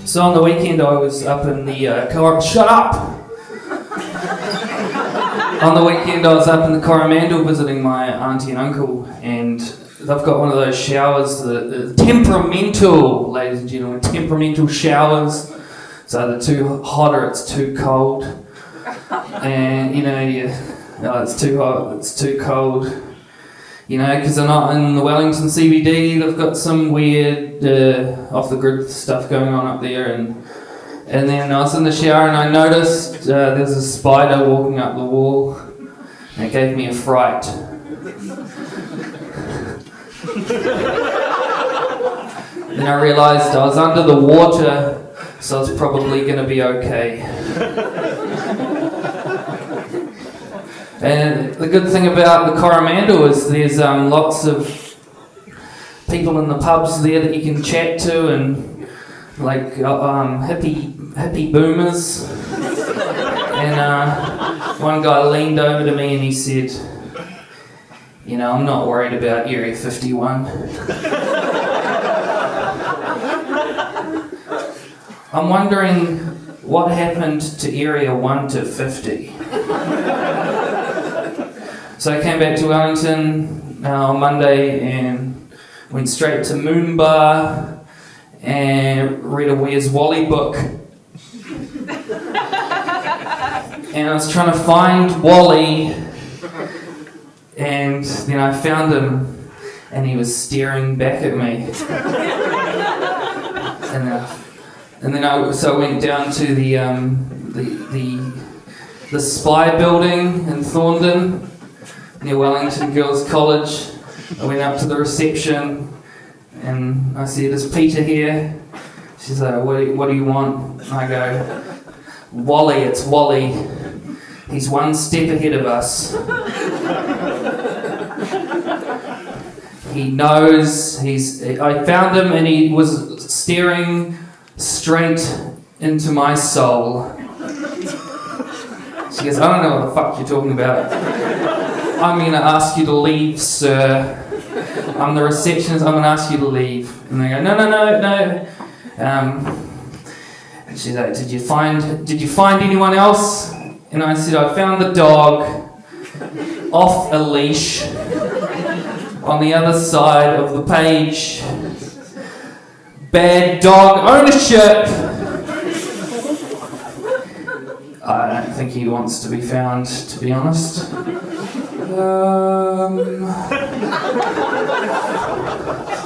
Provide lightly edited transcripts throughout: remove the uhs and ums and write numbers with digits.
So on the weekend I was up in the Shut up! On the weekend I was up in the Coromandel visiting my auntie and uncle, and they've got one of those showers, the temperamental, ladies and gentlemen, temperamental showers. So they're too hot or it's too cold. And it's too hot, it's too cold. Because they're not in the Wellington CBD, they've got some weird off-the-grid stuff going on up there. And then I was in the shower and I noticed there's a spider walking up the wall. And it gave me a fright. Then I realised I was under the water, so I was probably going to be okay. And the good thing about the Coromandel is there's lots of people in the pubs there that you can chat to, and like hippie boomers. And one guy leaned over to me and he said, I'm not worried about Area 51. I'm wondering what happened to Area 1 to 50. So I came back to Wellington on Monday and went straight to Moonbar and read a Where's Wally book. And I was trying to find Wally, and then I found him and he was staring back at me. And then I went down to the Spy building in Thorndon, near Wellington Girls College. I went up to the reception and I said, "Is Peter here?" She's like, what do you want? And I go, "Wally, it's Wally. He's one step ahead of us. He knows, I found him and he was staring straight into my soul." She goes, "I don't know what the fuck you're talking about. I'm going to ask you to leave, sir. I'm the receptionist, I'm going to ask you to leave." And they go, No. And she's like, Did you find anyone else? And I said, "I found the dog off a leash on the other side of the page. Bad dog ownership." I don't think he wants to be found, to be honest.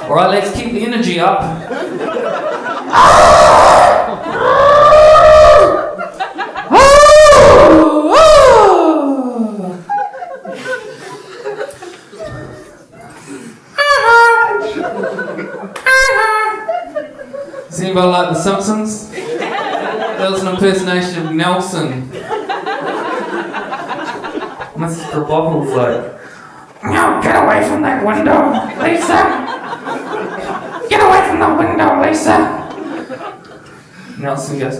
Alright, let's keep the energy up. Does anybody like The Simpsons? That was an impersonation of Nelson. Mrs. Krabappel's like, "No, get away from that window, Lisa! Get away from the window, Lisa!" Nelson goes,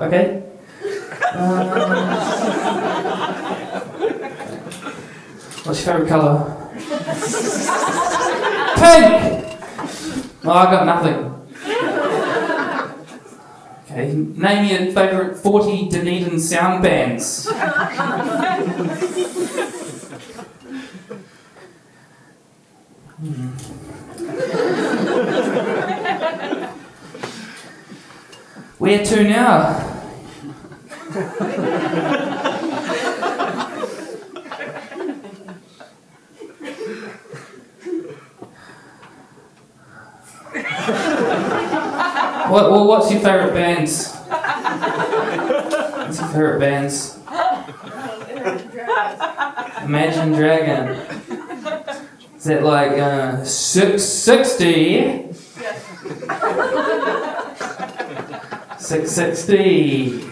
Okay. What's your favourite colour? Pink! Oh, I got nothing. Okay, name your favourite 40 Dunedin sound bands. Where to now? What's your favourite bands? What's your favourite bands? Imagine Dragon. Is that like 660? 660.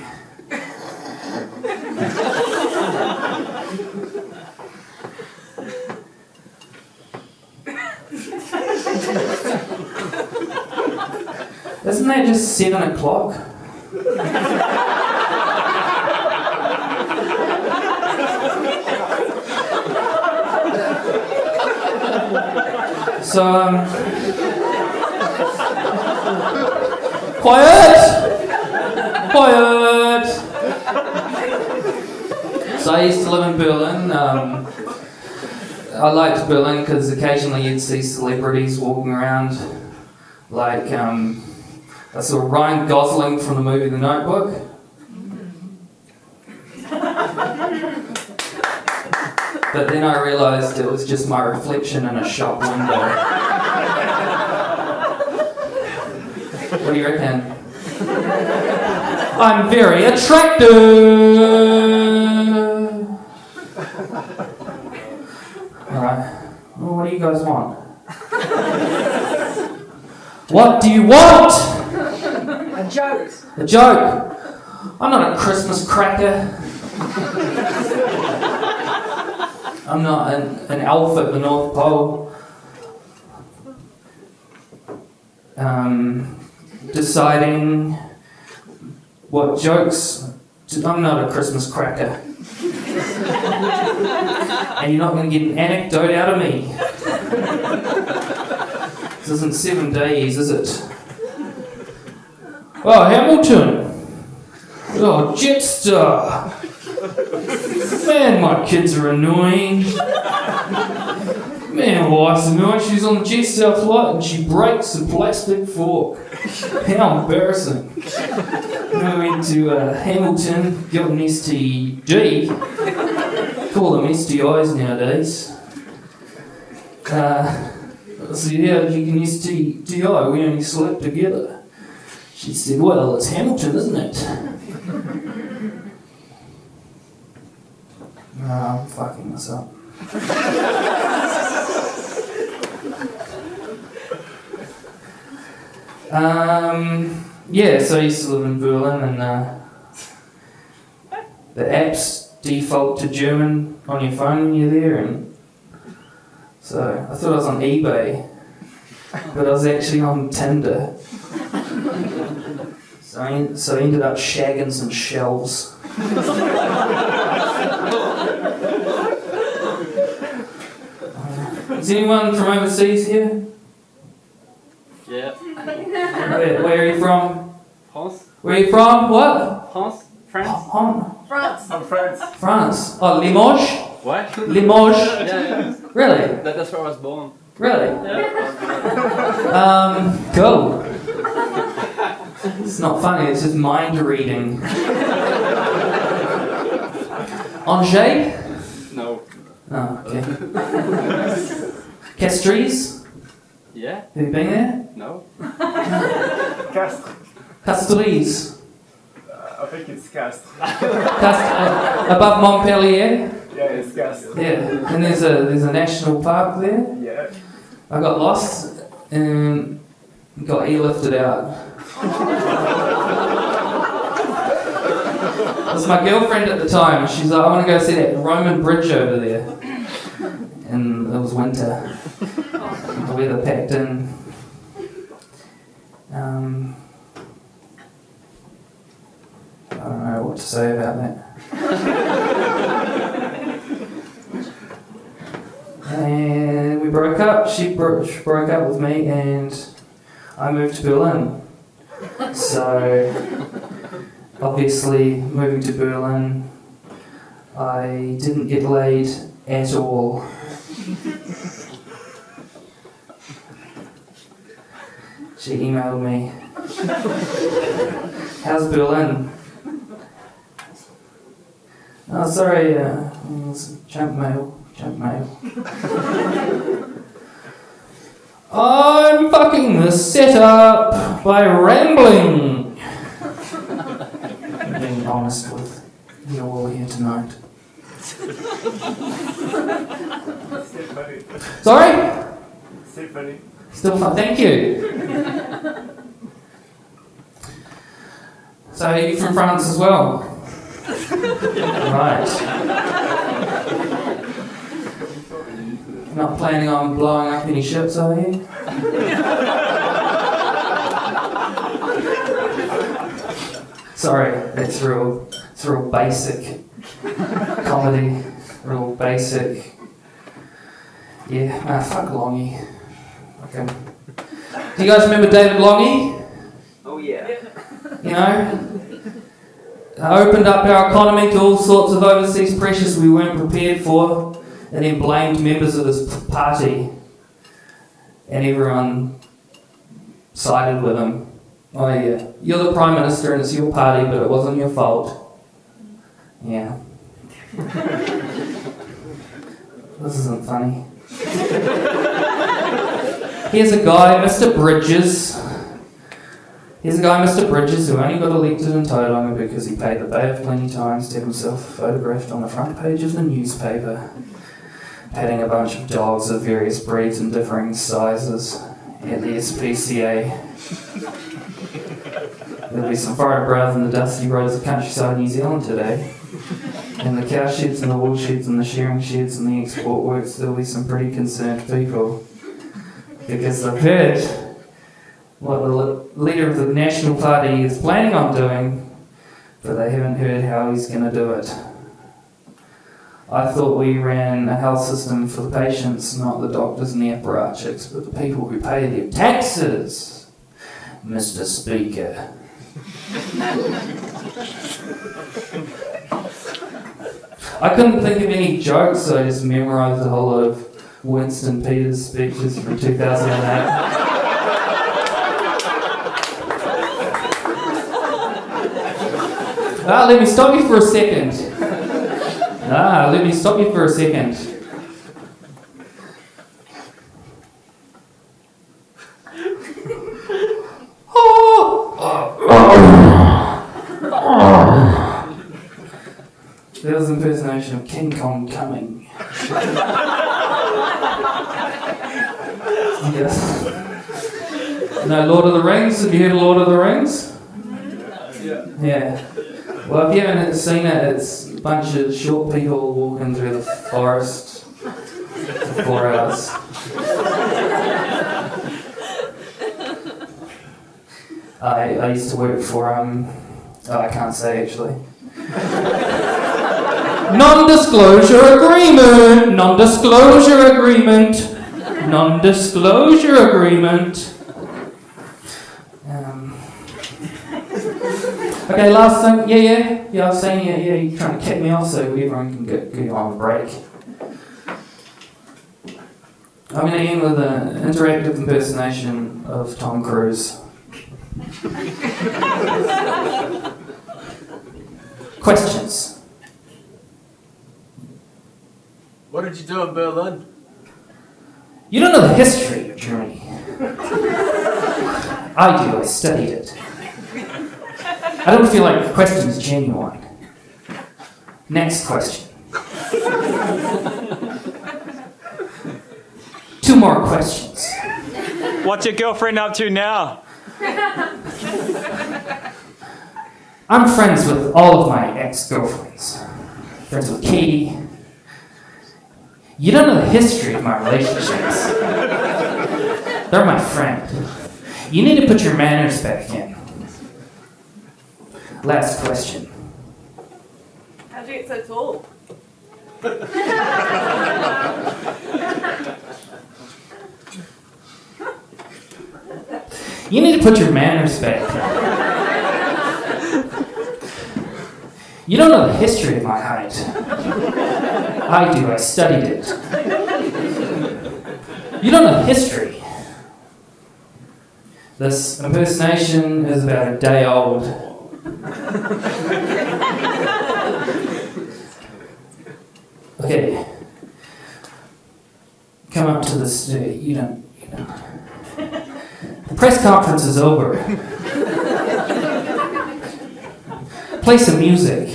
Isn't that just 7 o'clock? So, quiet! So I used to live in Berlin. I liked Berlin because occasionally you'd see celebrities walking around, like I saw Ryan Gosling from the movie The Notebook. But then I realised it was just my reflection in a shop window. What do you reckon? I'm very attractive! Alright. Well, what do you guys want? What do you want? A joke. A joke? I'm not a Christmas cracker. I'm not an elf at the North Pole. Deciding what jokes. I'm not a Christmas cracker. And you're not going to get an anecdote out of me. This isn't 7 days, is it? Oh, Hamilton. Oh, Jetstar. Man, my kids are annoying. Man, my wife's annoying. She's on the Jetstar flight and she breaks a plastic fork. How embarrassing. I went to Hamilton, got an STD. Call them STIs nowadays. So yeah, you can STDI, we only slept together. She said, well, it's Hamilton, isn't it? I'm fucking this up. Yeah, so I used to live in Berlin and the apps default to German on your phone when you're there, and so I thought I was on eBay, but I was actually on Tinder. So I ended up shagging some shells. Is anyone from overseas here? Yeah. Where are you from? France. Where are you from? What? France. France. France. I'm France. France. Oh, Limoges? What? Limoges? Yeah. Really? That's where I was born. Really? Yeah. Cool. It's not funny, it's just mind reading. Angers? No. Oh, okay. Castries? Yeah. Have you been there? No. Castries? I think it's Castres. Above Montpellier? Yeah, it's Castres. Yeah. And there's a national park there. Yeah. I got lost and got airlifted out. It was my girlfriend at the time. She's like, I want to go see that Roman bridge over there. And it was winter. The weather packed in. I don't know what to say about that. And we broke up. She broke up with me, and I moved to Berlin. So, obviously, moving to Berlin, I didn't get laid at all. She emailed me. How's Berlin? Oh, sorry, it was junk mail. I'm fucking the setup by rambling. I'm being honest with you all here tonight. Stephanie. Sorry? Stephanie. Still fun, thank you. So are you from France as well? Right. Not planning on blowing up any ships, are you? Sorry, it's real basic comedy, real basic. Yeah, fuck Longy. Okay. Do you guys remember David Longy? Oh yeah. You know? Opened up our economy to all sorts of overseas pressures we weren't prepared for, and then blamed members of his party, and everyone sided with him. Oh yeah, you're the Prime Minister and it's your party, but it wasn't your fault. Yeah. This isn't funny. Here's a guy, Mr. Bridges. Here's a guy, Mr. Bridges, who only got elected in Tauranga because he paid the bailiff plenty times to have himself photographed on the front page of the newspaper, patting a bunch of dogs of various breeds and differing sizes at the SPCA. There'll be some fire brothers in the dusty roads of countryside New Zealand today. In the cow sheds and the wool sheds and the shearing sheds and the export works, there'll be some pretty concerned people. Because they've heard what the leader of the National Party is planning on doing, but they haven't heard how he's going to do it. I thought we ran a health system for the patients, not the doctors and the apparatchiks, but the people who pay their taxes, Mr. Speaker. I couldn't think of any jokes, so I just memorised a whole lot of Winston Peters speeches from 2008. Let me stop you for a second. Let me stop you for a second. That was an impersonation of King Kong coming. Yes. No, Lord of the Rings? Have you heard of Lord of the Rings? Yeah. Well, if you haven't seen it, it's a bunch of short people walking through the forest for 4 hours. I used to work for, I can't say actually. Non-disclosure agreement! Non-disclosure agreement! Non-disclosure agreement! Okay, last thing. Yeah, I was saying, you're trying to kick me off so everyone can go on a break. I'm going to end with an interactive impersonation of Tom Cruise. Questions? What did you do in Berlin? You don't know the history of Germany. I do, I studied it. I don't feel like the question's genuine. Next question. 2 more questions. What's your girlfriend up to now? I'm friends with all of my ex-girlfriends. Friends with Katie. You don't know the history of my relationships. They're my friend. You need to put your manners back in. Last question. How'd you get so tall? You need to put your manners back in. You don't know the history of my height. I do, I studied it. You don't know history. This impersonation is about a day old. Okay. Come up to the stage. You don't. The press conference is over. Play some music.